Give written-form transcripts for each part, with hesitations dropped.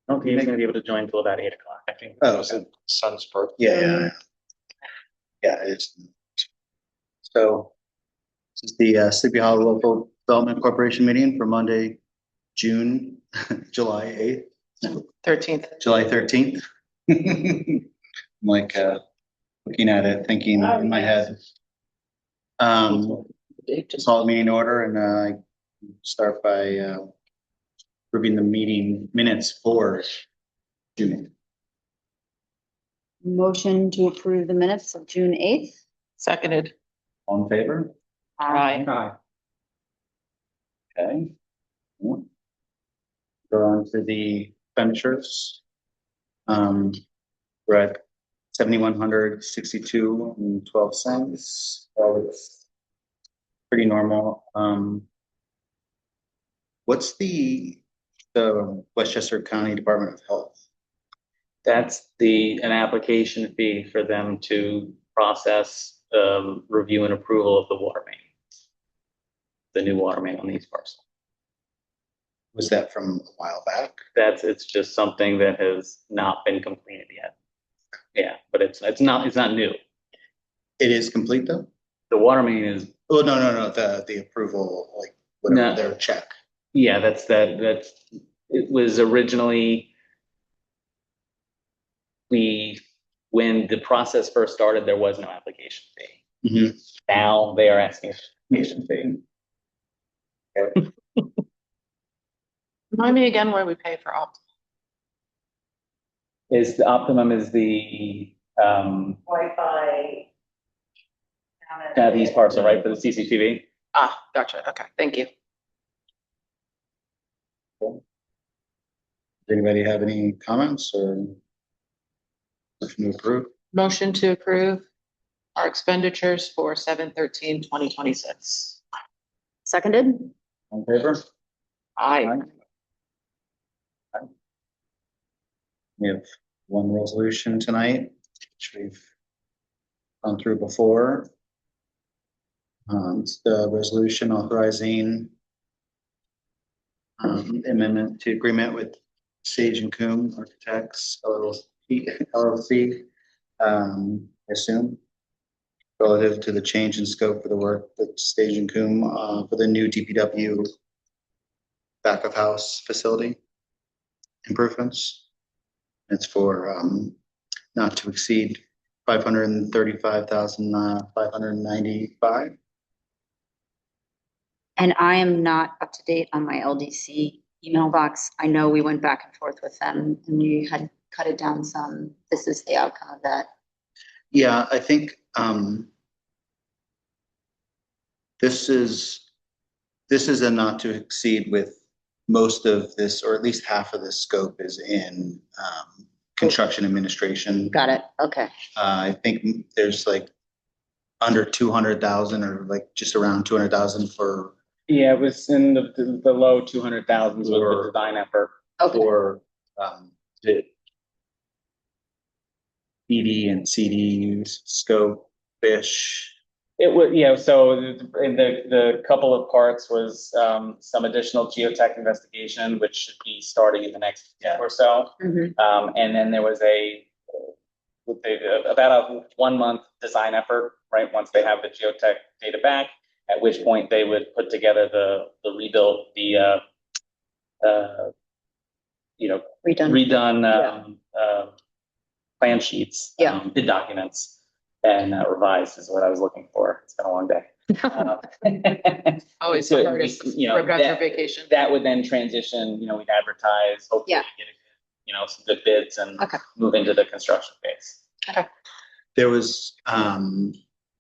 I don't think he's gonna be able to join till about 8 o'clock, I think. Oh, so Son's birthday. Yeah, it's so this is the Sleepy Hollow Local Development Corporation meeting for Monday, July 8th, 13th. July 13th. I'm like looking at it, thinking in my head. Just call the meeting order and I start by reviewing the meeting minutes for June. Motion to approve the minutes of June 8th. Seconded. All in favor? Aye. Aye. Okay. Go on to the expenditures. We're at $7,162.12. Well, it's pretty normal. What's the Westchester County Department of Health? That's an application fee for them to process, review and approval of the water main. The new water main on the East Parcel. Was that from a while back? It's just something that has not been completed yet. Yeah, but it's not new. It is complete though? The water main is, Oh, no, the approval, like whatever their check. yeah, that's it was originally, when the process first started, there was no application fee. Mm-hmm. Now they are asking for an application fee. Okay. Remind me again where we pay for Optimum. Is the Optimum is the Wi-Fi. East Parcel, right, for the CCTV? Ah, gotcha. Okay, thank you. Does anybody have any comments or motion to approve? Motion to approve our expenditures for 7/13/2026. Seconded. All in favor? Aye. We have one resolution tonight, which we've gone through before. It's the resolution authorizing amendment to agreement with Sage and Coombe Architects LLC, I assume, relative to the change in scope for the work that Sage and Coombe for the new DPW back of house facility improvements. It's for not to exceed $535,595. And I am not up to date on my LDC email box. I know we went back and forth with them and we had cut it down some. This is the outcome of that. Yeah, I think this is a not to exceed with most of this, or at least half of this scope is in construction administration. Got it. Okay. I think there's like under 200,000 or like just around 200,000 for. Yeah, it was in the low 200,000s with the design effort. Okay. For the ED and CD scope fish. It was, yeah, so in the couple of parts was some additional geotech investigation, which should be starting in the next week or so. Mhm. And then there was about a 1-month design effort, right? Once they have the geotech data back, at which point they would put together the rebuild, redone plan sheets, bid documents. And revised is what I was looking for. It's been a long day. Always So, the hardest. you know, Forgot your vacation. That would then transition, we'd advertise, hopefully get some good bids and move into the construction phase. Okay. There was,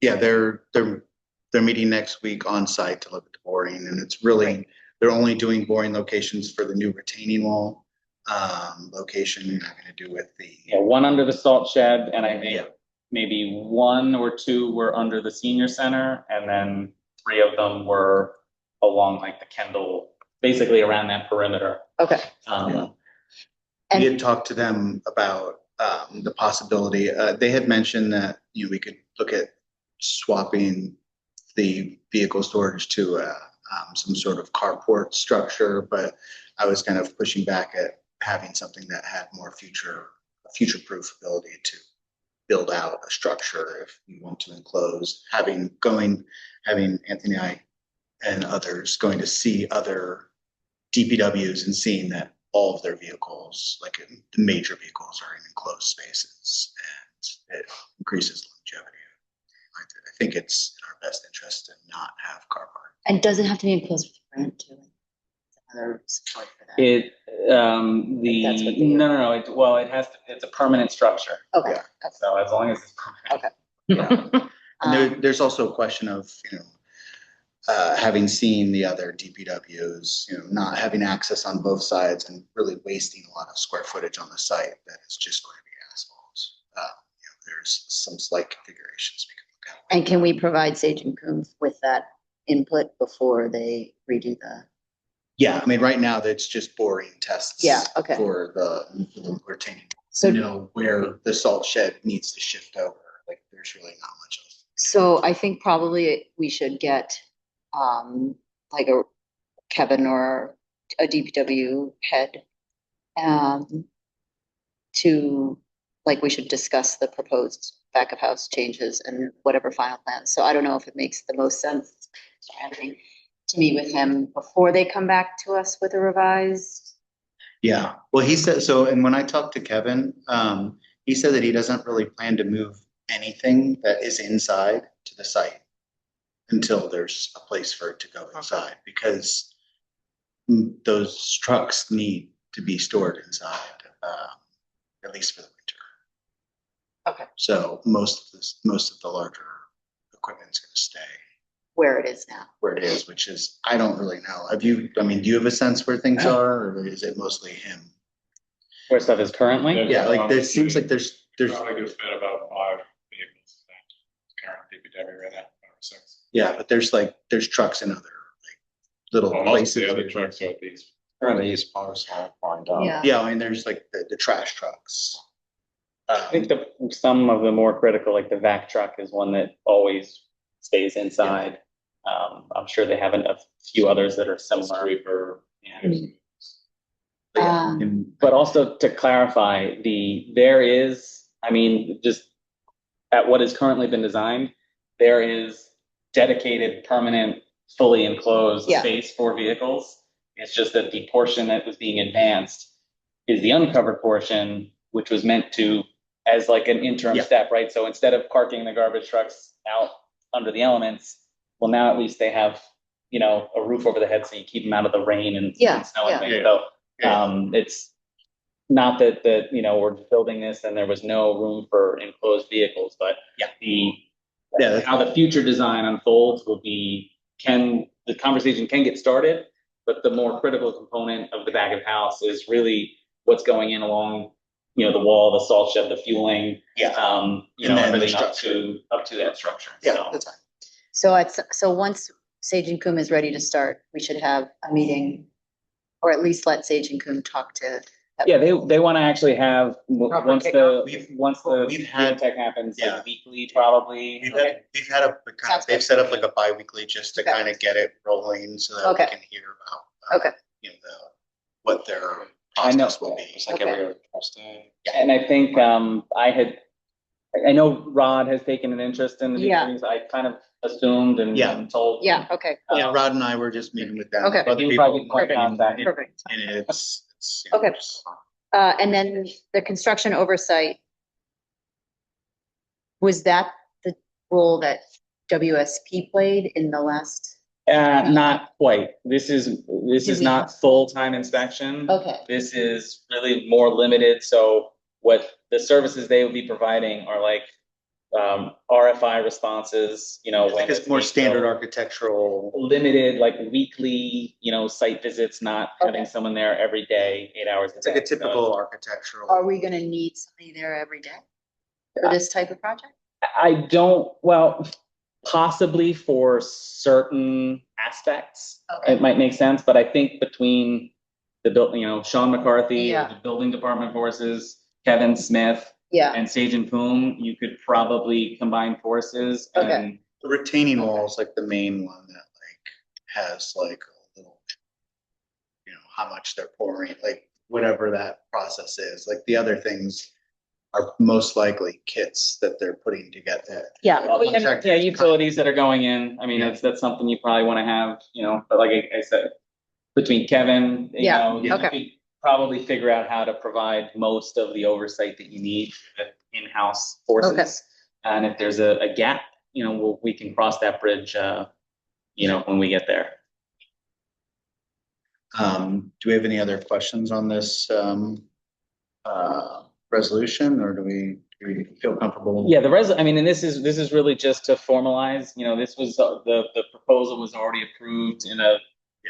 they're meeting next week on site to look at the boring, and it's really, they're only doing boring locations for the new retaining wall location. Having to do with the one under the salt shed, and I think maybe 1 or 2 were under the senior center, and then 3 of them were along like the Kendall, basically around that perimeter. Okay. We had talked to them about the possibility. They had mentioned that we could look at swapping the vehicle storage to some sort of carport structure, but I was kind of pushing back at having something that had more future-proof ability to build out a structure if you want to enclose, having Anthony and others going to see other DPWs and seeing that all of their vehicles, like the major vehicles, are in enclosed spaces, and it increases longevity. I think it's in our best interest to not have car park. And does it have to be enclosed with rent too? Another support for that. It, That's what they do. no, it has to, it's a permanent structure. Okay. Yeah. Okay. So as long as it's permanent. Okay. Yeah. And Um, there's also a question of, having seen the other DPWs, not having access on both sides and really wasting a lot of square footage on the site that is just going to be asphalt. There's some slight configurations we can look at. And can we provide Sage and Coombs with that input before they redo the? Yeah, I mean, right now it's just boring tests. Yeah, okay. For the retaining. So, Where the salt shed needs to shift over, like there's really not much of. so I think probably we should get, like a Kevin or a DPW head, like we should discuss the proposed back of house changes and whatever final plans. So I don't know if it makes the most sense, Anthony, to meet with him before they come back to us with a revised. Yeah, well, he said, so, and when I talked to Kevin, he said that he doesn't really plan to move anything that is inside to the site until there's a place for it to go inside, because those trucks need to be stored inside, at least for the winter. Okay. So most of the larger equipment's gonna stay Where it is now. where it is, which is, I don't really know. Do you have a sense where things are, or is it mostly him? Where stuff is currently? Yeah, like there seems like there's, Probably could fit about 5 vehicles in that current DPW right now, 5 or 6. yeah, but there's trucks in other like little Well, most of places. the other trucks are at these. These cars are find out. Yeah. Yeah, I mean, there's like the trash trucks. I think some of the more critical, like the vac truck is one that always stays inside. I'm sure they have a few others that are similar. Sweeper. Yeah. But yeah, Um, But also to clarify, there is, I mean, just at what has currently been designed, there is dedicated, permanent, fully enclosed Yeah. space for vehicles. It's just that the portion that was being advanced is the uncovered portion, which was meant to, as like an interim Yeah. step, right? So instead of parking the garbage trucks out under the elements, well, now at least they have, a roof over the head so you keep them out of the rain and Yeah, snow and yeah. things. So, it's not that, we're building this and there was no room for enclosed vehicles, but Yeah. how the future design unfolds will be, the conversation can get started, but the more critical component of the back of house is really what's going in along, the wall, the salt shed, the fueling. Yeah. And then the Everything up structure. to that structure. Yeah, So, that's fine. so once Sage and Coombe is ready to start, we should have a meeting, or at least let Sage and Coombe talk to. yeah, they want to actually have, Proper once the we've had- tech happens, yeah. like weekly, probably. We've Okay. had Sounds they've good. set up like a bi-weekly just to Okay. kind of get it rolling so that we Okay. can hear about. Okay. What their I know. process will be. It's like Okay. every other Thursday. And I think, I know Rod has taken an interest in the Yeah. meetings. I kind of assumed and Yeah. and told. Yeah, okay, Yeah, Rod and I were just meeting with them. Okay. Other He'll people, probably might be- contact you. perfect. and it's. Okay. And then the construction oversight. Was that the role that WSP played in the last? Not quite. This is Did we- not full-time inspection. Okay, This is really more limited, so what the services they would be providing are like, RFI responses, when It's more being standard built. architectural. Limited, like weekly, site visits, not having Okay. someone there every day, 8 hours a It's like a day. So typical architectural. are we gonna need somebody there every day for this type of project? I don't, well, possibly for certain aspects, Okay. it might make sense, but I think between Sean McCarthy, Yeah. the building department forces, Kevin Smith, Yeah, and Sage and Poom, you could probably combine forces Okay. and, The retaining wall is like the main one that like has like a little, how much they're pouring, like whatever that process is. Like the other things are most likely kits that they're putting together. Yeah. Yeah, utilities that are going in, I mean, that's something you probably wanna have, but like I said, between Kevin, Yeah, you okay. could probably figure out how to provide most of the oversight that you need with in-house forces. Okay. And if there's a gap, we can cross that bridge, when we get there. Do we have any other questions on this, resolution, or do we feel comfortable? Yeah, I mean, and this is really just to formalize, this was, the proposal was already approved in a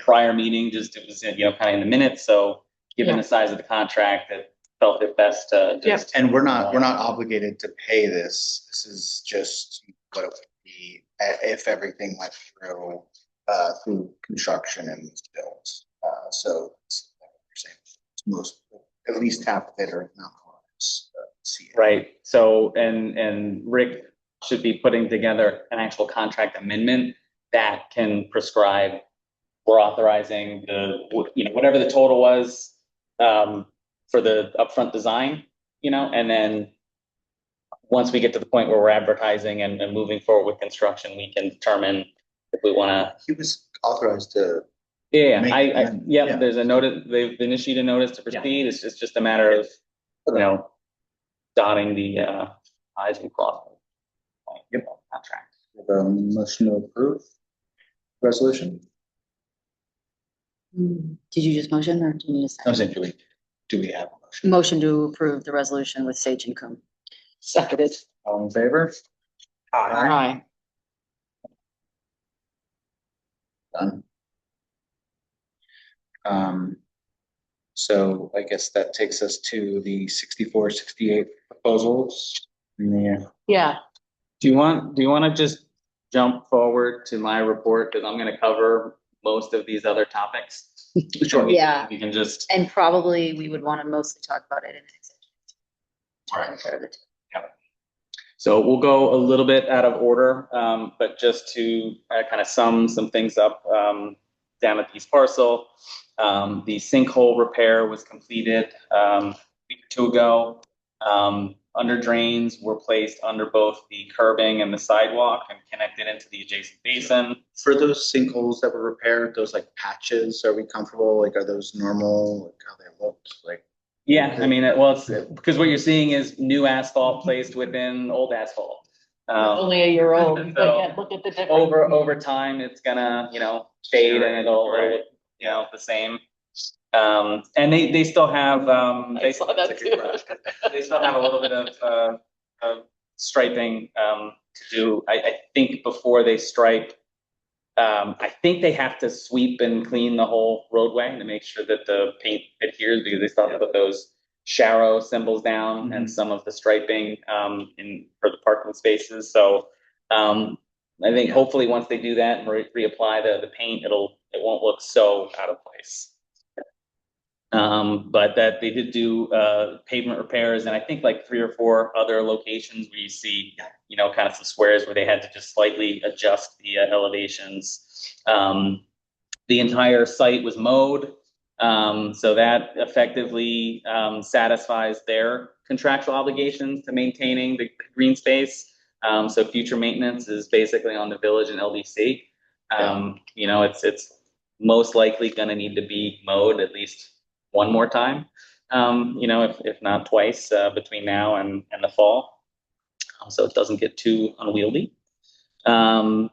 prior meeting, just it was, kind of in the minutes, so given the size of the contract, it felt it best to just. And we're not obligated to pay this. This is just what it would be if everything went through construction and was built. So it's most, at least half of it, or if not more. Right, so, and Rick should be putting together an actual contract amendment that can prescribe, we're authorizing whatever the total was, for the upfront design, and then once we get to the point where we're advertising and moving forward with construction, we can determine if we wanna. He was authorized to. Yeah, Yeah. there's a notice, they've initiated a notice to proceed, it's just a matter of, dotting the, i's and crossing. Contract. Motion to approve resolution. Did you just motion or do you need a I was second? saying, do we have a motion? Motion to approve the resolution with Sage and Coombe. Seconded. All in favor? Aye. Done. So I guess that takes us to the 64, 68 proposals. Yeah, Do you want to just jump forward to my report, because I'm gonna cover most of these other topics? Sure. Yeah. You can just. And probably we would want to mostly talk about it in an executive. So we'll go a little bit out of order, but just to kind of sum some things up, down at the East Parcel. The sinkhole repair was completed, a week or two ago. Under drains were placed under both the curbing and the sidewalk and connected into the adjacent basin. For those sinkholes that were repaired, those like patches, are we comfortable? Like, are those normal? Like how they looked? Like. Yeah, I mean, well, it's because what you're seeing is new asphalt placed within old asphalt. only a year old. So, Look at the difference. over time, it's gonna, fade and it'll, the same. And they still have, I saw that too. they still have a little bit of striping, to do. I think before they stripe, I think they have to sweep and clean the whole roadway to make sure that the paint adheres, because they still have to put those sharrow symbols down and some of the striping, for the parking spaces. So, I think hopefully once they do that and reapply the paint, it won't look so out of place. But that they did do, pavement repairs, and I think like 3 or 4 other locations where you see, kind of some squares where they had to just slightly adjust the elevations. The entire site was mowed, so that effectively satisfies their contractual obligations to maintaining the green space. So future maintenance is basically on the village and LDC. It's most likely going to need to be mowed at least one more time, if not twice, between now and the fall, so it doesn't get too unwieldy. We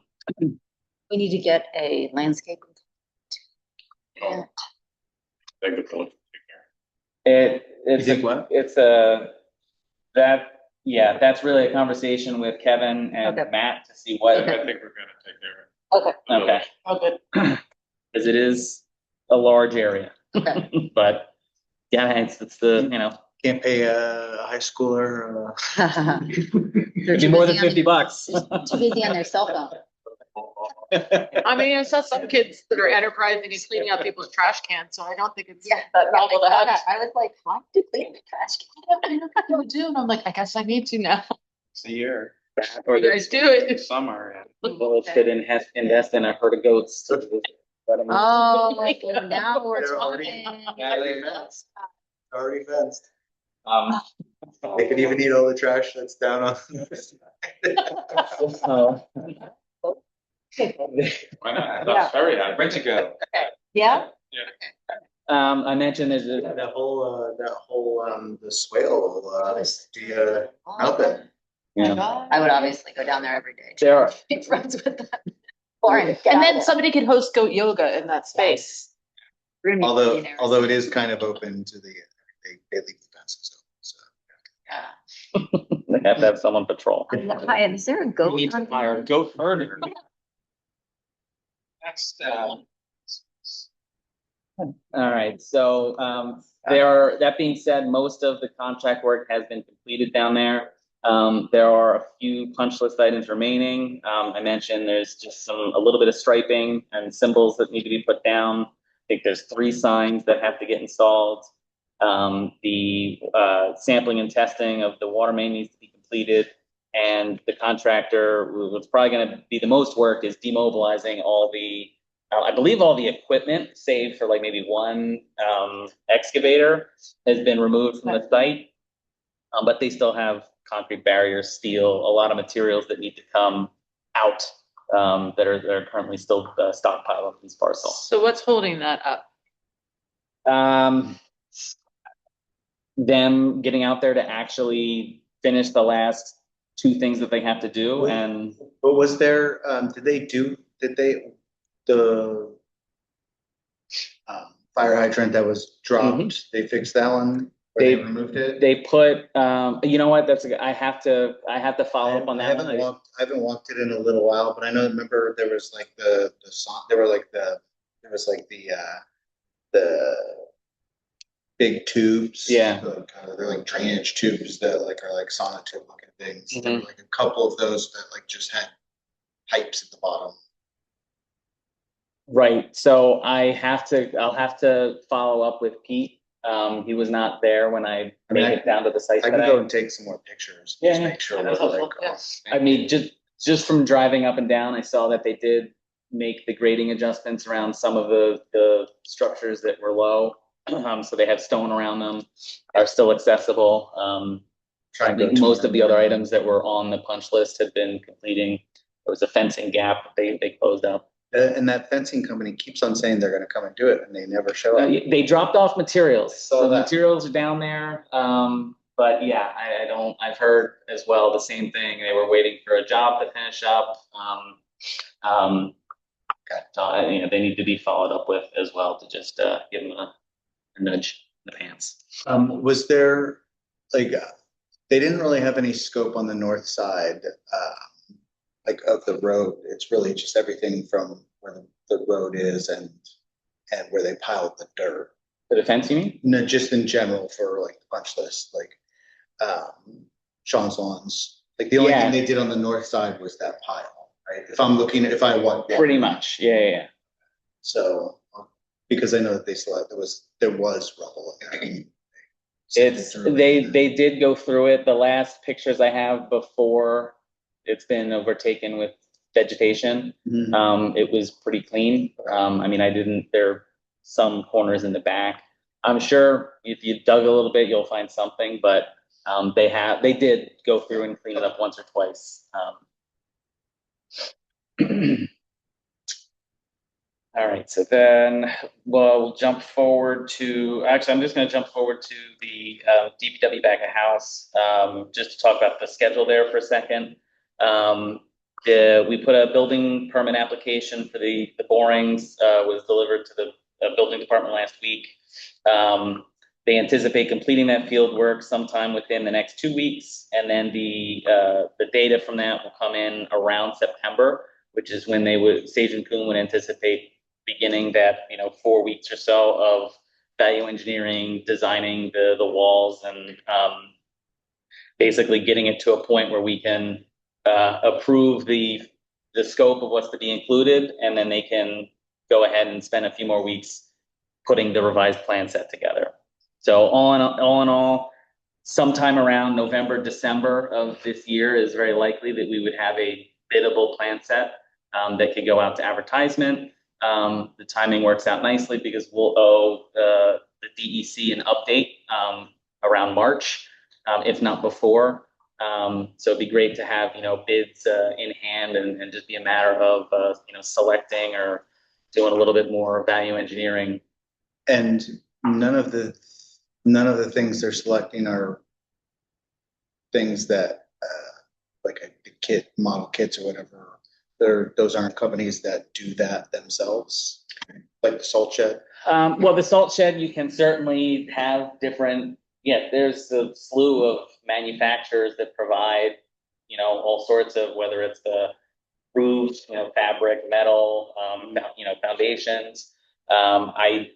need to get a landscape. That's really a conversation with Kevin and Okay. Matt to see what. I think we're gonna take care of it. Okay. Okay, Oh, good. because it is a large area. Okay. But yeah, it's the, Can't pay a high schooler. it'd be more than $50. Too busy on their cell phone. I mean, I saw some kids that are enterprising and cleaning out people's trash cans, so I don't think it's Yeah. that novel to have. I was like, why do you clean the trash I don't know what to do, and I'm like, I guess I need to now. It's a year, Or You guys do it. summer, and Well, should invest in a herd of goats. Oh, now we're They're already- talking. Yeah, they- Already fenced. Um, They could even eat all the trash that's down on. oh. Why not? That's very high. Where'd you go? Yeah? I mentioned there's a, That whole, the swale, the, out there. yeah, I would obviously go down there every day. there are, Be friends with them. Lauren, get And out then there. somebody could host goat yoga in that space. We're gonna be millionaires. Although it is kind of open to they leave the fences open, so. Yeah. they have to have someone patrol. Hi, is there a goat? We need to hire a goat herder. Next, All right, so, that being said, most of the contract work has been completed down there. There are a few punch list items remaining. I mentioned there's just a little bit of striping and symbols that need to be put down. I think there's 3 signs that have to get installed. The sampling and testing of the water main needs to be completed. And the contractor, what's probably gonna be the most work is demobilizing all the, I believe all the equipment, save for like maybe one excavator, has been removed from the site. But they still have concrete barriers, steel, a lot of materials that need to come out that are currently still stockpiled on these parcels. So what's holding that up? Them Getting out there to actually finish the last 2 things that they have to do, and But was there, the fire hydrant that was dropped, they fixed that one? Or they They- removed it? they put, you know what, I have to follow up on that one. I haven't walked it in a little while, but I know, remember there was like the song, there was like the big tubes. Yeah. Like, they're like drainage tubes that like are like sonotube looking things. There were Mhm. like a couple of those that like just had pipes at the bottom. Right, so I'll have to follow up with Pete. He was not there when I I mean, made it down to the site I can go today. and take some more pictures. Yeah, Just yeah. make sure That's we're helpful, like. yeah. I mean, just from driving up and down, I saw that they did make the grading adjustments around some of the structures that were low. So they have stone around them, are still accessible. Try I and go think most of the tomorrow. other items that were on the punch list had been completing. There was a fencing gap they closed up. And that fencing company keeps on saying they're gonna come and do it, and they never show up. They dropped off materials, Saw so the that. materials are down there. But yeah, I've heard as well the same thing. They were waiting for a job to finish up. So, they need to be followed up with as well to just give them a nudge in the pants. Was there, like, they didn't really have any scope on the north side, like of the road. It's really just everything from where the road is and where they piled the dirt. For the fence, you mean? No, just in general for like the punch list, like, Sean's lawns. Like the only Yeah. thing they did on the north side was that pile, right? If I want. Pretty much, yeah. So, because I know that they still had, there was rubble. They did go through it. The last pictures I have before it's been overtaken with vegetation, Mhm. it was pretty clean. I mean, there are some corners in the back. I'm sure if you dug a little bit, you'll find something, but they did go through and clean it up once or twice. All right, so then we'll jump forward to, actually, I'm just going to jump forward to the DPW back of house, just to talk about the schedule there for a second. We put a building permit application for the borings, was delivered to the building department last week. They anticipate completing that field work sometime within the next 2 weeks, and then the data from that will come in around September, which is when Sage and Kuhn would anticipate beginning that 4 weeks or so of value engineering, designing the walls, and basically getting it to a point where we can approve the scope of what's to be included, and then they can go ahead and spend a few more weeks putting the revised plan set together. So all in all, sometime around November, December of this year is very likely that we would have a biddable plan set that could go out to advertisement. The timing works out nicely because we'll owe the DEC an update, around March, if not before. So it'd be great to have, bids, in hand and just be a matter of, selecting or doing a little bit more value engineering. And none of the things they're selecting are things that, like a kit, model kits or whatever. Those aren't companies that do that themselves, like the salt shed. Well, the salt shed, you can certainly have different, there's a slew of manufacturers that provide, all sorts of, whether it's the roofs, fabric, metal, foundations. I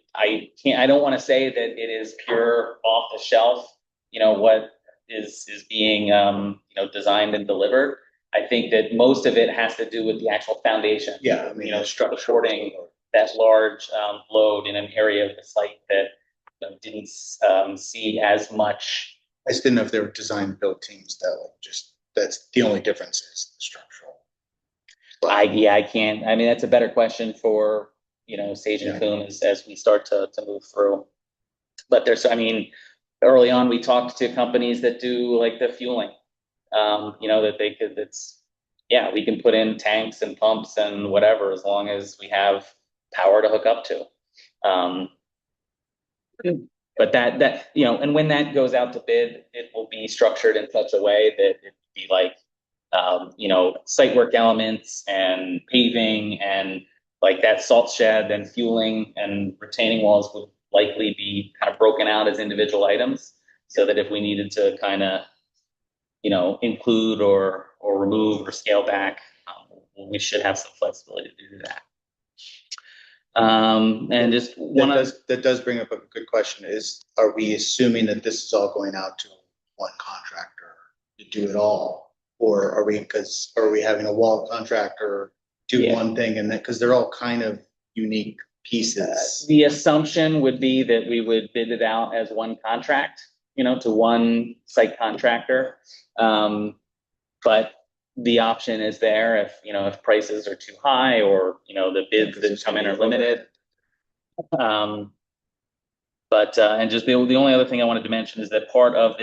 don't want to say that it is pure off the shelf, what is being, designed and delivered. I think that most of it has to do with the actual foundation. Yeah, I mean, supporting that large, load in an area of the site that, didn't, see as much. I just didn't know if they were design build teams that that's the only difference is the structural. I can't, I mean, that's a better question for, Sage and Coon as we start to move through. But early on, we talked to companies that do like the fueling, that they could, we can put in tanks and pumps and whatever, as long as we have power to hook up to. But that, and when that goes out to bid, it will be structured in such a way that it'd be like, site work elements and paving and like that salt shed and fueling and retaining walls would likely be kind of broken out as individual items, so that if we needed to kind of, include or remove or scale back, we should have some flexibility to do that. And just that does bring up a good question is, are we assuming that this is all going out to one contractor to do it all? Or are we having a wall contractor do one thing and because they're all kind of unique pieces? The assumption would be that we would bid it out as one contract, to one site contractor. But the option is there if prices are too high or, the bids that come in are limited. And just the only other thing I wanted to mention is that part of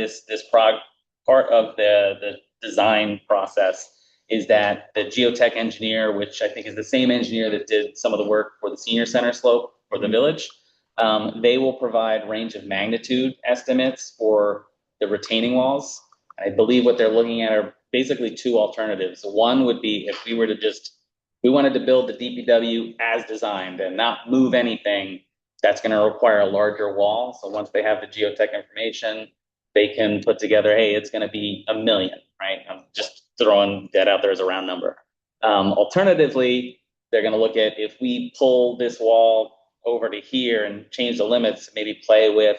part of the design process is that the geotech engineer, which I think is the same engineer that did some of the work for the senior center slope for the village, they will provide range of magnitude estimates for the retaining walls. I believe what they're looking at are basically two alternatives. One would be if we wanted to build the DPW as designed and not move anything, that's going to require a larger wall. So once they have the geotech information, they can put together, hey, it's going to be $1 million, right? I'm just throwing that out there as a round number. Alternatively, they're going to look at if we pull this wall over to here and change the limits, maybe play with,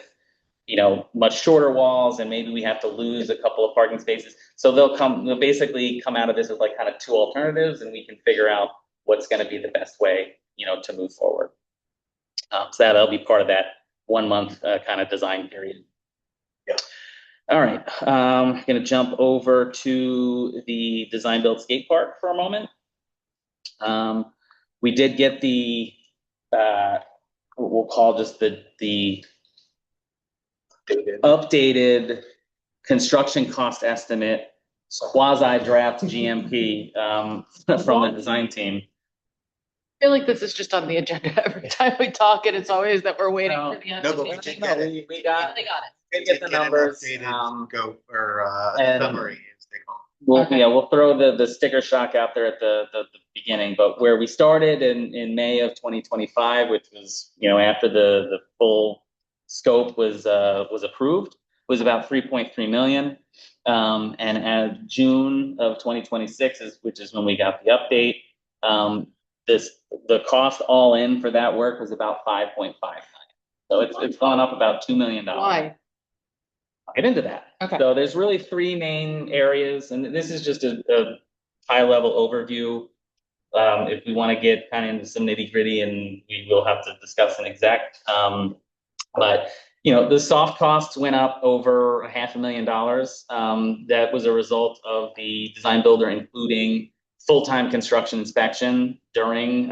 much shorter walls, and maybe we have to lose a couple of parking spaces. So they'll basically come out of this as like kind of two alternatives, and we can figure out what's going to be the best way, to move forward. So that'll be part of that 1 month kind of design period. Yeah. All right, I'm going to jump over to the design build skate park for a moment. We did get the, we'll call just the updated construction cost estimate, quasi draft GMP, from the design team. I feel like this is just on the agenda every time we talk, and it's always that we're waiting for the end. No, but we did get it. We got They got it. we get the numbers. Go or and- summary as they call it. We'll throw the sticker shock out there at the beginning, but where we started in May of 2025, which was, after the full scope was approved, was about 3.3 million. And at June of 2026 which is when we got the update. The cost all in for that work was about 5.5 million. So it's gone up about $2 million. Why? I'll get into that. Okay. So there's really three main areas, and this is just a high level overview. If we want to get kind of into some nitty gritty, and we will have to discuss an exact, but the soft costs went up over $500,000. That was a result of the design builder including full-time construction inspection during,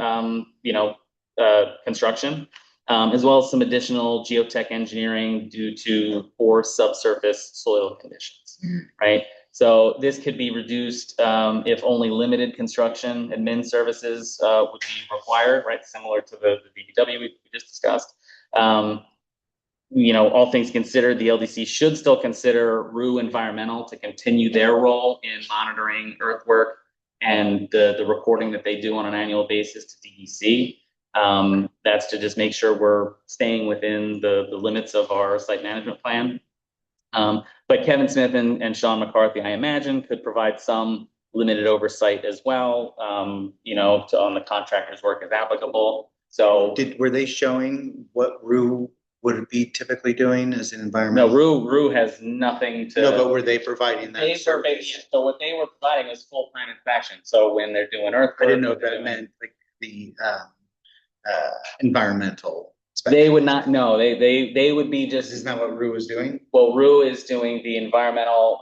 construction. as well as some additional geotech engineering due to poor subsurface soil conditions, right? So this could be reduced if only limited construction admin services would be required, right? Similar to the DPW we just discussed. All things considered, the LDC should still consider RU Environmental to continue their role in monitoring earthwork and the reporting that they do on an annual basis to DEC. That's to just make sure we're staying within the limits of our site management plan. But Kevin Smith and Sean McCarthy, I imagine, could provide some limited oversight as well, on the contractor's work as applicable. So Were they showing what RU would be typically doing as an no, environmental? RU has nothing to. No, but were they providing They that were, service? so what they were providing was full plant inspection. So when they're doing earthwork. I didn't know if that meant like the environmental. They would not, no, they would be just. Isn't that what RU was doing? Well, RU is doing the environmental,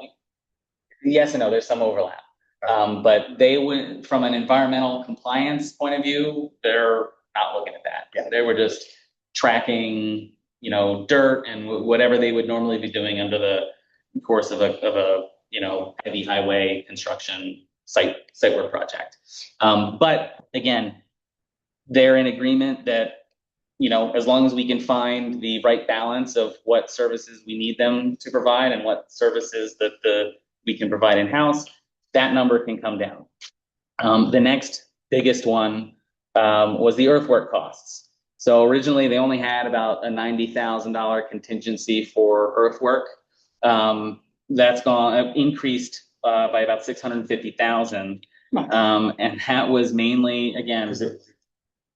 yes and no, there's some overlap. But they would, from an environmental compliance point of view, they're not looking at that. Yeah. They were just tracking, dirt and whatever they would normally be doing under the course of a heavy highway construction site work project. But again, they're in agreement that, as long as we can find the right balance of what services we need them to provide and what services that we can provide in-house, that number can come down. The next biggest one was the earthwork costs. So originally they only had about a $90,000 contingency for earthwork. That's increased by about $650,000. And that was mainly, again,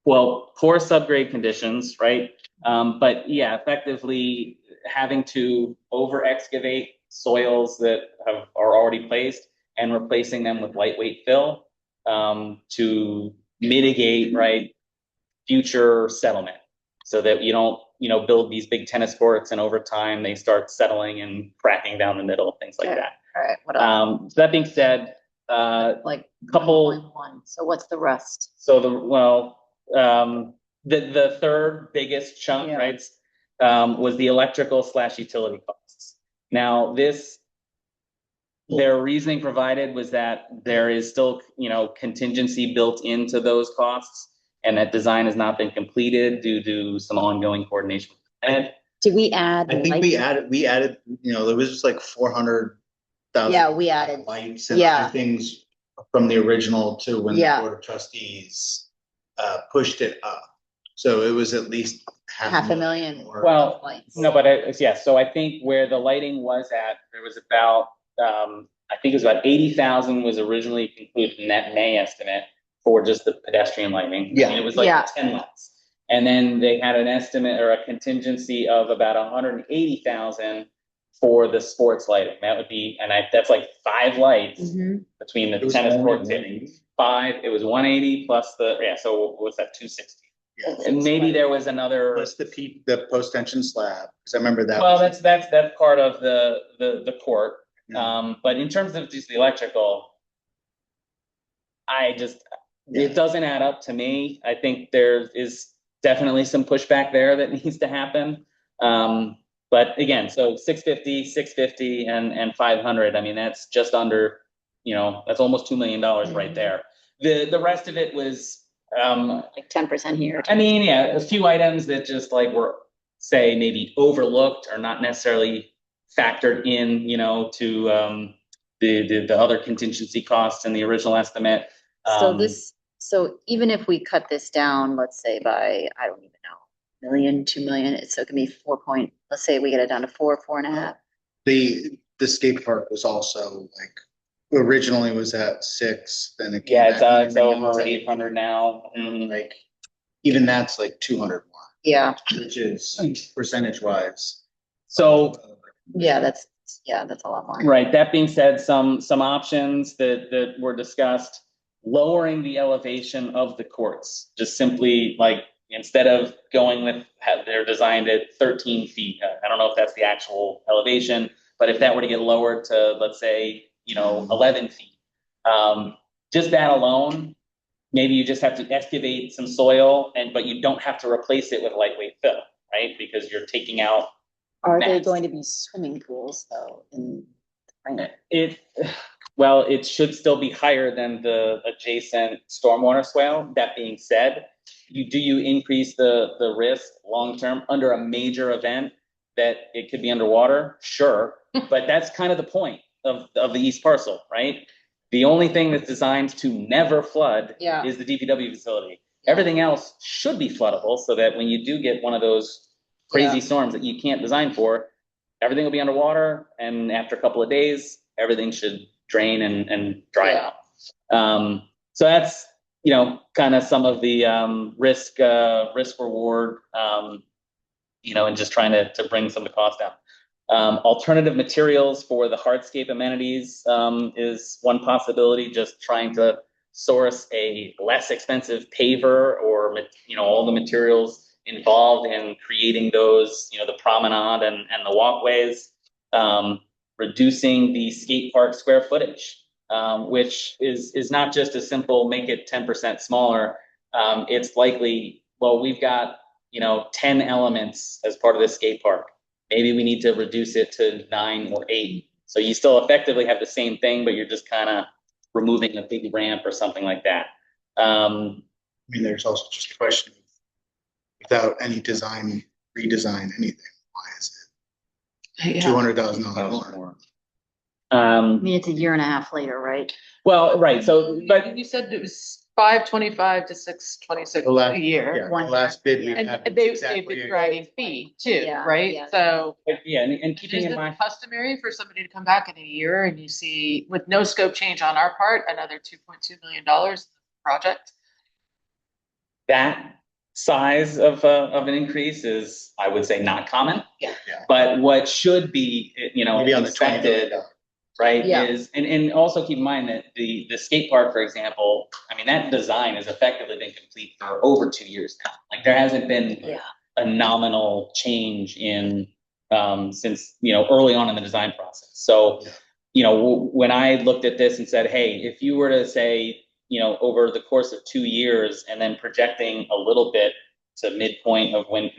well, poor subgrade conditions, right? But yeah, effectively having to over excavate soils that are already placed and replacing them with lightweight fill to mitigate, right, future settlement, so that you don't, build these big tennis courts and over time they start settling and cracking down the middle, things like that. All right, what else? So that being said, Like couple. 1.1. So what's the rest? So the third biggest chunk, Yeah. right, was the electrical/utility costs. Now their reasoning provided was that there is still, contingency built into those costs, and that design has not been completed due to some ongoing coordination. And Did we add? I think we added, there was just like 400,000. Yeah, we added. Lights and Yeah. other things from the original to when the Yeah. Board of Trustees pushed it up. So it was at least Half a million. more. Well, Lights. no, but yeah, so I think where the lighting was at, there was about, I think it was about 80,000 was originally concluded in that May estimate for just the pedestrian lighting. Yeah. I mean, it was like Yeah. 10 lights. And then they had an estimate or a contingency of about 180,000 for the sports lighting. That would be, that's like 5 lights Mhm. between the It was tennis only court 180? 5, it was 180 plus so what's that, 260? Yeah. And maybe there was another. Plus the post tension slab, because I remember that. Well, was- that's part of the court. Yeah. But in terms of just the electrical, it doesn't add up to me. I think there is definitely some pushback there that needs to happen. But again, so 650 and 500, I mean, that's just under, that's almost $2 million right there. The rest of it was, Like 10% here. I mean, yeah, a few items that just like were, say, maybe overlooked or not necessarily factored in, to the other contingency costs in the original estimate. So even if we cut this down, let's say by, I don't even know, 1 million, 2 million, so it can be 4 point, let's say we get it down to 4.5. The skate park was also like, originally was at 6, then it came Yeah, back. it's over 800 now. Like, even that's like 200 more, Yeah, which is percentage wise. So, yeah, that's a lot more. right, that being said, some options that were discussed, lowering the elevation of the courts, just simply like, instead of going with, they're designed at 13 feet. I don't know if that's the actual elevation, but if that were to get lowered to, let's say, 11 feet, just that alone maybe you just have to excavate some soil but you don't have to replace it with lightweight fill, right? Because you're taking out. Are they mass. going to be swimming pools though in the It, well, it should still be higher than the adjacent stormwater swale. That being said, you increase the risk long-term under a major event that it could be underwater? Sure, but that's kind of the point of the east parcel, right? The only thing that's designed to never flood Yeah. is the DPW facility. Everything else should be floodable so that when you do get one of those crazy Yeah. storms that you can't design for, everything will be underwater, and after a couple of days, everything should drain and dry Yeah. out. So that's, kind of some of the risk reward, and just trying to bring some of the cost down. Alternative materials for the hardscape amenities is one possibility, just trying to source a less expensive paver or, all the materials involved in creating those, the promenade and the walkways, reducing the skate park square footage, which is not just a simple make it 10% smaller. It's likely, well, we've got, 10 elements as part of this skate park. Maybe we need to reduce it to 9 or 8. So you still effectively have the same thing, but you're just kind of removing a big ramp or something like that. I mean, there's also just a question of without any redesign, anything, why is it $200,000 more? I mean, it's a year and a half later, right? Well, right. So, but You said it was 525 to 626 The last- a year. Yeah, One the last bid we year. And had. they've exactly been dragging fee too, Yeah, right? yeah. So yeah, and keeping is in it mind, customary for somebody to come back in a year and you see, with no scope change on our part, another $2.2 million project? that size of an increase is, I would say, not common. Yeah. Yeah. But what should be, Maybe on the $20 expected, million. right, Yeah. is, and also keep in mind that the skate park, for example, I mean, that design has effectively been complete for over 2 years now. Like, there hasn't been Yeah. a nominal change in, since, early on in the design process. So, when I looked at this and said, hey, if you were to say, over the course of 2 years and then projecting a little bit to midpoint of when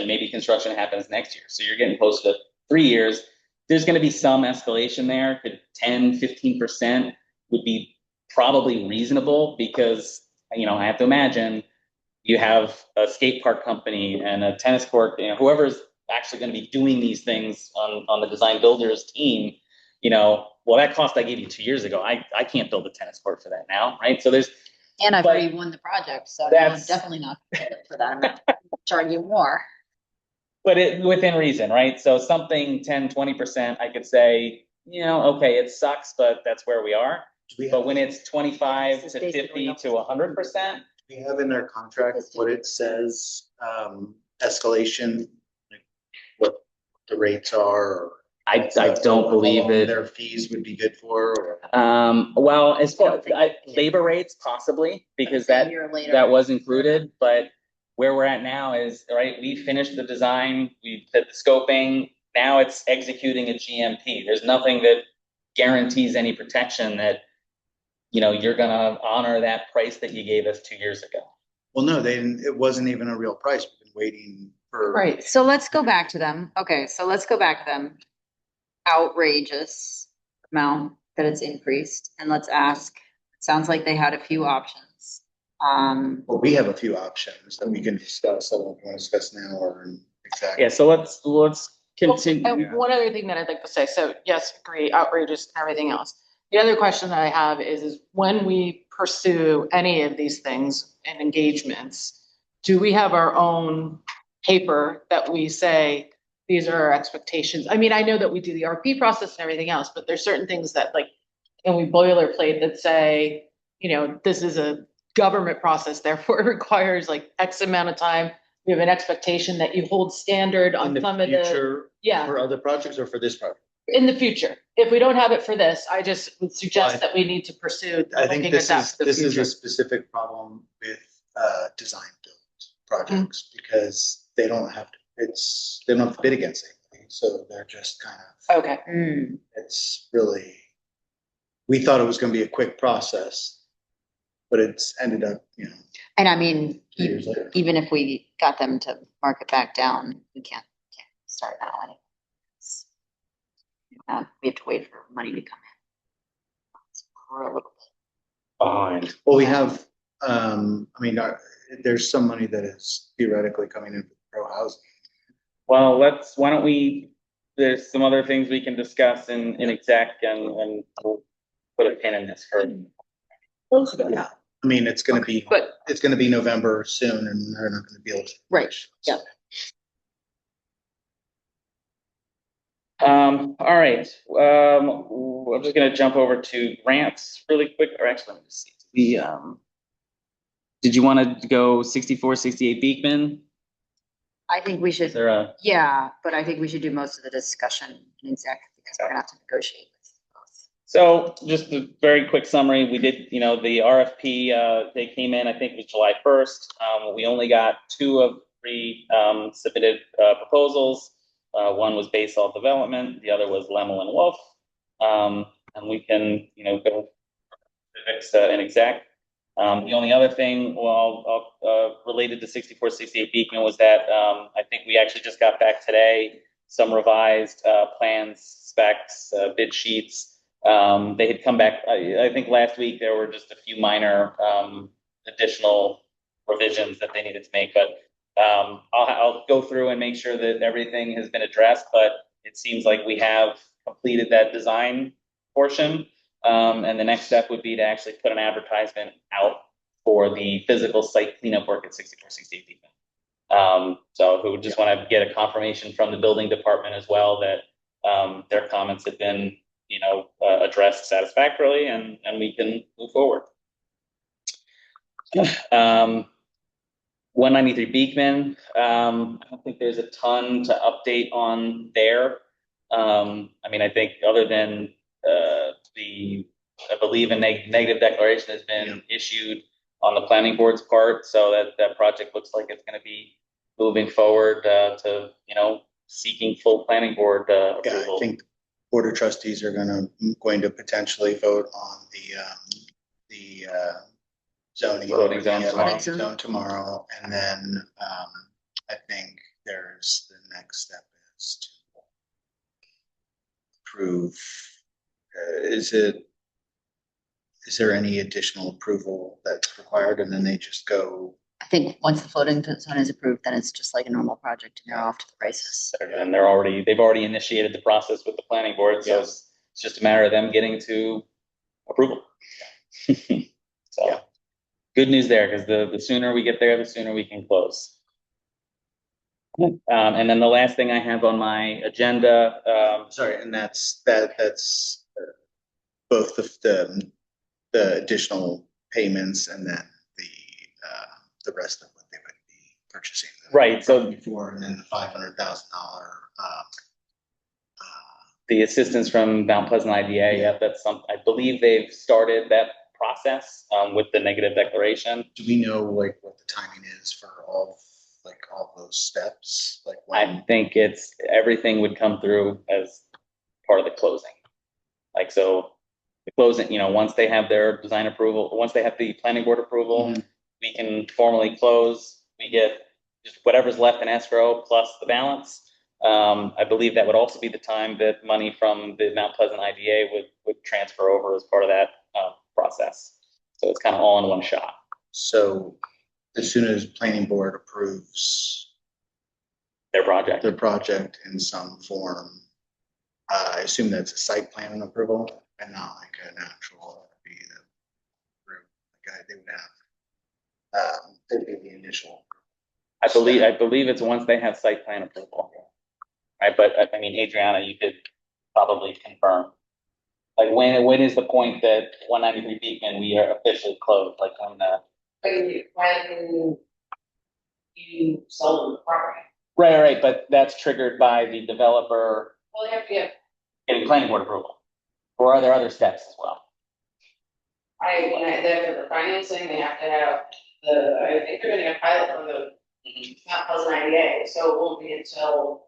maybe construction happens next year. So you're getting close to 3 years. There's going to be some escalation there. Could 10, 15% would be probably reasonable because, I have to imagine you have a skate park company and a tennis court, whoever's actually going to be doing these things on the design builders team, well, that cost I gave you 2 years ago, I can't build a tennis court for that now, right? So And I've But already won the project, so I'm that's- definitely not gonna pay for that. I'm not charging you more. but within reason, right? So something 10, 20%, I could say, okay, it sucks, but that's where we are. Do we But have, when it's 25 This is to basically 50 to 100%, we have in our contract what it says, escalation, like what the rates are, or I don't believe how long it. their fees would be good for, or Well, as far I don't think labor rates, possibly, because A that year later. that was included, but where we're at now is, right, we finished the design, we did the scoping, now it's executing a GMP. There's nothing that guarantees any protection that, you're gonna honor that price that you gave us 2 years ago. well, no, they didn't, it wasn't even a real price. We've been waiting for. Right. So let's go back to them. Okay, so let's go back to them. Outrageous amount that it's increased, and let's ask, it sounds like they had a few options. Well, we have a few options that we can discuss. I don't want to discuss now or exactly. Yeah, so let's continue. And one other thing that I'd like to say, so yes, agree, outrageous and everything else. The other question that I have is when we pursue any of these things and engagements, do we have our own paper that we say, these are our expectations? I mean, I know that we do the RP process and everything else, but there's certain things that and we boilerplate that say, this is a government process, therefore it requires X amount of time. We have an expectation that you hold standard on some of the, For other projects or for this project? in the future. If we don't have it for this, I just would suggest Well, that we need to pursue I think looking at this that is, for the this is future. a specific problem with, design build projects because they don't have to bid against anybody. So they're just kind of, Okay, hmm, it's really, we thought it was going to be a quick process. but it's ended up, you know, And I mean, 2 years later. even if we got them to mark it back down, we can't start now anyway. We have to wait for money to come in. For a little bit. Behind. Well, we have, I mean, there's some money that is theoretically coming in for pro housing. Well, why don't we, there's some other things we can discuss in exec and we'll put a pin in this for. Yeah. I mean, it's gonna be, But- it's gonna be November soon and they're not gonna be able to. Right, yeah. All right, I'm just gonna jump over to grants really quick, or actually, let me just see. Did you want to go 64, 68 Beekman? I think we Is should, there a, yeah, but I think we should do most of the discussion in exec because we're gonna have to negotiate with both. so just a very quick summary, we did, the RFP, they came in, I think it was July 1st. We only got 2 of 3, submitted, proposals. One was basalt development, the other was Lemel and Wolf. And we can, go fix an exec. The only other thing, related to 64, 68 Beacon was that, I think we actually just got back today, some revised, plans, specs, bid sheets. They had come back, I think last week there were just a few minor, additional revisions that they needed to make, but I'll go through and make sure that everything has been addressed, but it seems like we have completed that design portion. And the next step would be to actually put an advertisement out for the physical site cleanup work at 64, 68 Beacon. So who would just want to get a confirmation from the building department as well that their comments have been, addressed satisfactorily and we can move forward. 193 Beekman, I don't think there's a ton to update on there. I mean, I think other than I believe a negative declaration has been issued on the planning board's part, so that project looks like it's going to be moving forward to, seeking full planning board Yeah, approval. I think board of trustees are going to potentially vote on the zoning. Voting zone tomorrow. Zone tomorrow, and then, I think there's the next step is to approve, is there any additional approval that's required, and then they just go? I think once the floating zone is approved, then it's just like a normal project and they're off to the races. And they've already initiated the process with the planning board, so it's just a matter of them getting to approval. So, good news there, because the sooner we get there, the sooner we can close. And then the last thing I have on my agenda, Sorry, and that's both the additional payments and then the rest of what they would be purchasing. Right, so- Before, and then the $500,000, the assistance from Mount Pleasant IDA, I believe they've started that process with the negative declaration. do we know like what the timing is for all those steps? Like I when? think everything would come through as part of the closing. Like, so the closing, once they have their design approval, once they have the planning board approval, Mhm. we can formally close. We get just whatever's left in escrow plus the balance. I believe that would also be the time that money from the Mount Pleasant IDA would transfer over as part of that process. So it's kind of all in one shot. So as soon as planning board approves Their project. their project in some form, I assume that's a site plan approval and not like an actual RFP they would have. It'd be the initial. I believe it's once they have site plan approval. Right, but I mean, Adriana, you could probably confirm. Like when is the point that 193 Beacon we are officially closed? Like when When you sold the property. right, but that's triggered by the developer Well, they have to get, getting planning board approval. Or are there other steps as well? they have the financing, they have to have I think they're gonna get pilot from the Mount Pleasant IDA, so it won't be until,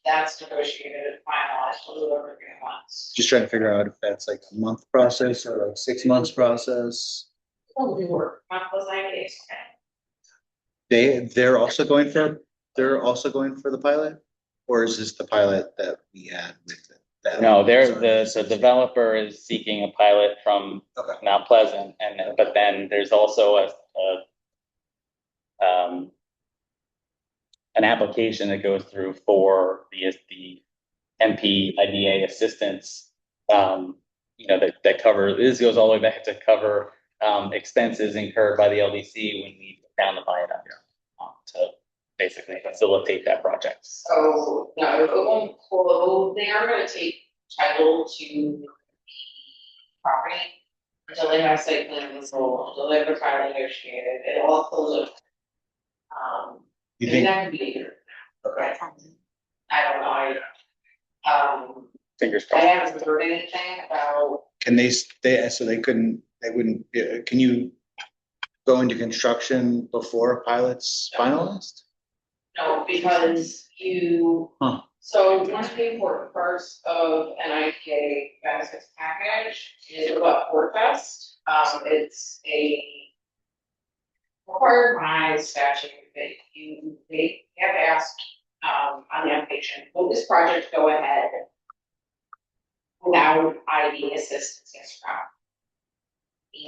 that's negotiated and finalized, we'll do everything at once. Just trying to figure out if that's like a month process or like 6 months process. We work, not those 90 days, okay? They're also going for the pilot? Or is this the pilot that we had with that? No, the developer is seeking a pilot from Okay. Mount Pleasant, but then there's also an application that goes through for the MP IDA assistance. That cover, this goes all the way back to cover, expenses incurred by the LDC when we found the viaduct. To basically facilitate that project. So, no, it won't close, they are gonna take title to the property until they have site plan approval, until they have a title negotiated, it all close up. You And think, that could be a year. okay, I don't know, Fingers I crossed. haven't heard anything about, can so they wouldn't, can you go into construction before a pilot's finalized? no, because you. Huh. So one of the important parts of an IPA benefits package is what Ford Fest. It's a required by statute that they have asked, on the application, will this project go ahead without ID assistance, yes or no?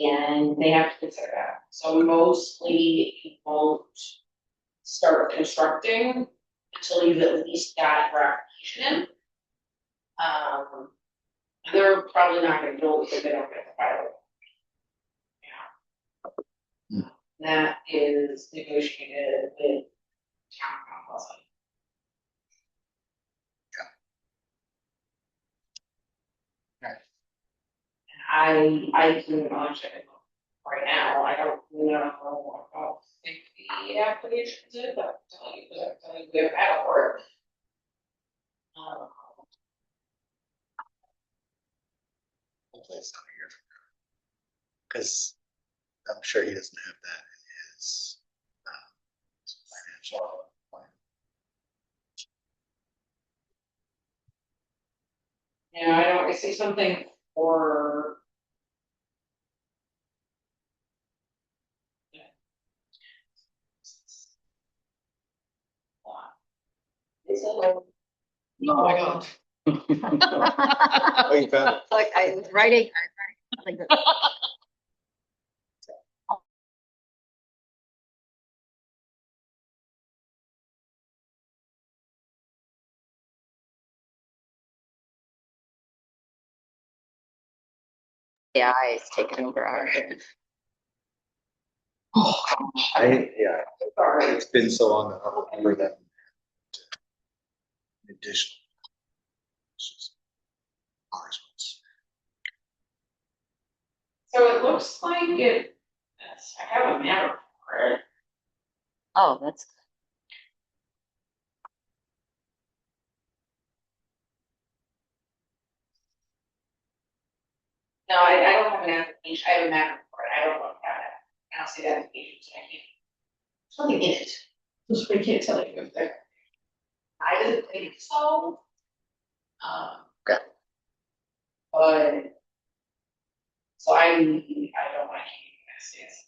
And they have to consider that. So mostly you won't start constructing until you've at least got your application in. They're probably not gonna do it if they don't get the pilot. Yeah. That is negotiated with town council. I can launch it right now, I don't know how thick the application is, but tell you we're at work. Hopefully it's not a year from now. Cause I'm sure he doesn't have that in his, financial plan. Yeah, I see something for. It's a little. Oh my God. Oh, you found it? Like I was writing, like, yeah, it's taken over our. Yeah, it's been so long that I don't remember that. Additional. It's just ours was. So it looks like it, yes, I have a map for it. Oh, that's. No, I don't have an application, I have a map for it, I don't look at it, I don't see the application, so I can't. There's nothing in it, just I can't tell you if there. I didn't think so. Good. But. So I don't want to keep you guys, yes.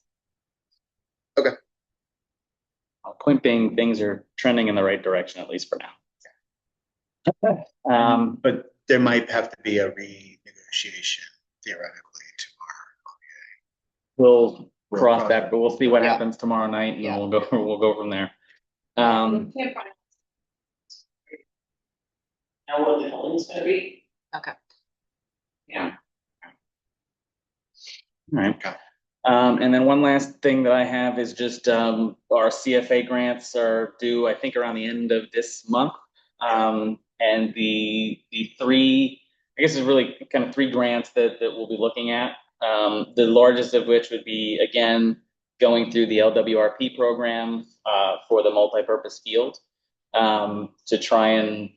Point being, things are trending in the right direction, at least for now. But there might have to be a renegotiation theoretically to We'll We'll cross cross that, that. but we'll see what Yeah. happens tomorrow night and Yeah. we'll go from there. Can't find. Know what the building's gonna be. Okay. Yeah. All right. Okay. And then one last thing that I have is just, our CFA grants are due, I think, around the end of this month. And the three, I guess there's really kind of three grants that we'll be looking at. The largest of which would be, again, going through the LWRP program, for the multipurpose field, to try and,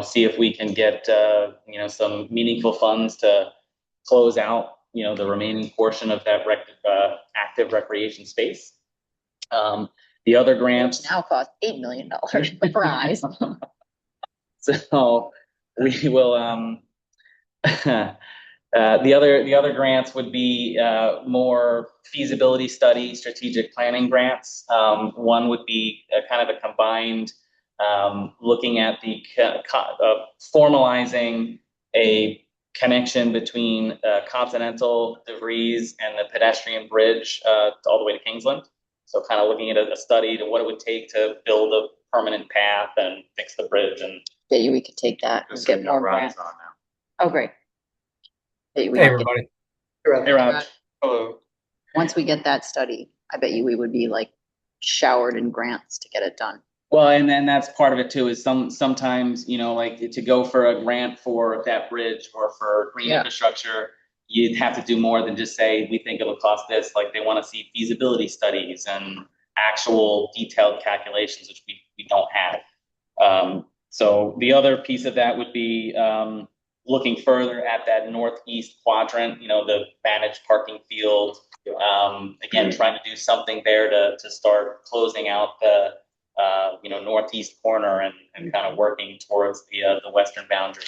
see if we can get, some meaningful funds to close out, the remaining portion of that active recreation space. The other grants. Now cost $8 million for eyes. So we will, The other grants would be more feasibility study, strategic planning grants. One would be kind of a combined looking at the formalizing a connection between Continental, DeVries, and the pedestrian bridge all the way to Kingsland. So kind of looking at a study to what it would take to build a permanent path and fix the bridge. And Yeah, we could take that and Just get so more Rod's grants. on now. Oh, great. Yeah, we Hey, could get- everybody. hey, Rob. Hello. Once we get that study, I bet you we would be like showered in grants to get it done. Well, and then that's part of it too, is sometimes, you know, like to go for a grant for that bridge or for green Yeah. infrastructure, you'd have to do more than just say, we think it'll cost this. Like they want to see feasibility studies and actual detailed calculations, which we don't have. So the other piece of that would be looking further at that northeast quadrant, you know, the managed parking field. Again, trying to do something there to start closing out the you know, northeast corner and kind of working towards the western boundary.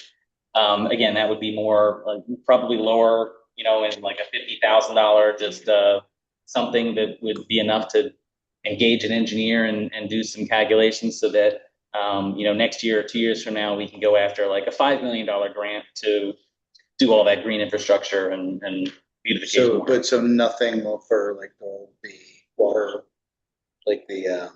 Again, that would be more probably lower, you know, in like a $50,000, just something that would be enough to engage an engineer and do some calculations so that you know, next year or 2 years from now, we can go after like a $5 million grant to do all that green infrastructure and beautification. So, work. but so nothing for like the water, like the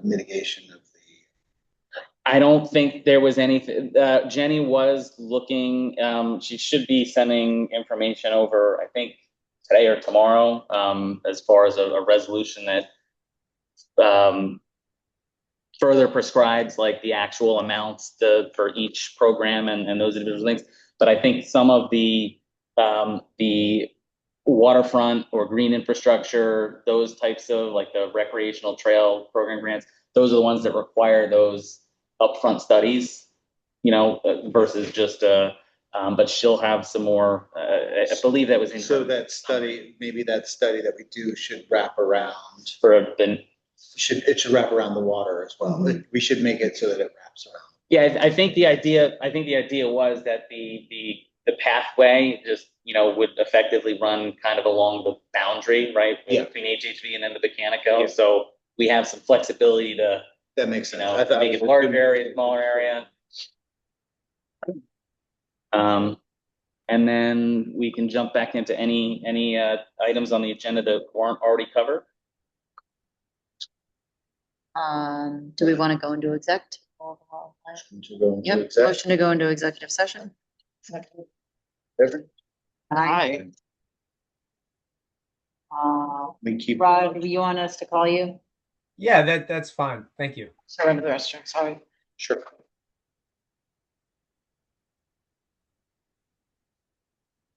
mitigation of the. I don't think there was anything. Jenny was looking. She should be sending information over, I think, today or tomorrow, as far as a resolution that further prescribes like the actual amounts for each program and those individual things. But I think some of the waterfront or green infrastructure, those types of like the recreational trail program grants, those are the ones that require those upfront studies, you know, versus just but she'll have some more. I believe that was in So that study, maybe that study that we do should wrap around. for the. It should wrap around the water as well. We should make it so that it wraps around. Yeah, I think the idea was that the pathway just, you know, would effectively run kind of along the boundary, right? Yeah. Between HHV and then the Mechanico. Yeah. So we have some flexibility to, That makes you sense. know, I thought make it larger area, smaller area. And then we can jump back into any items on the agenda that weren't already covered. Do we want to go into exec? to go into Yep, exec. motion to go into executive session. Different. Hi. We keep. Rod, do you want us to call you? Yeah, that's fine. Thank you. Sorry, I'm the restroom, sorry. Sure.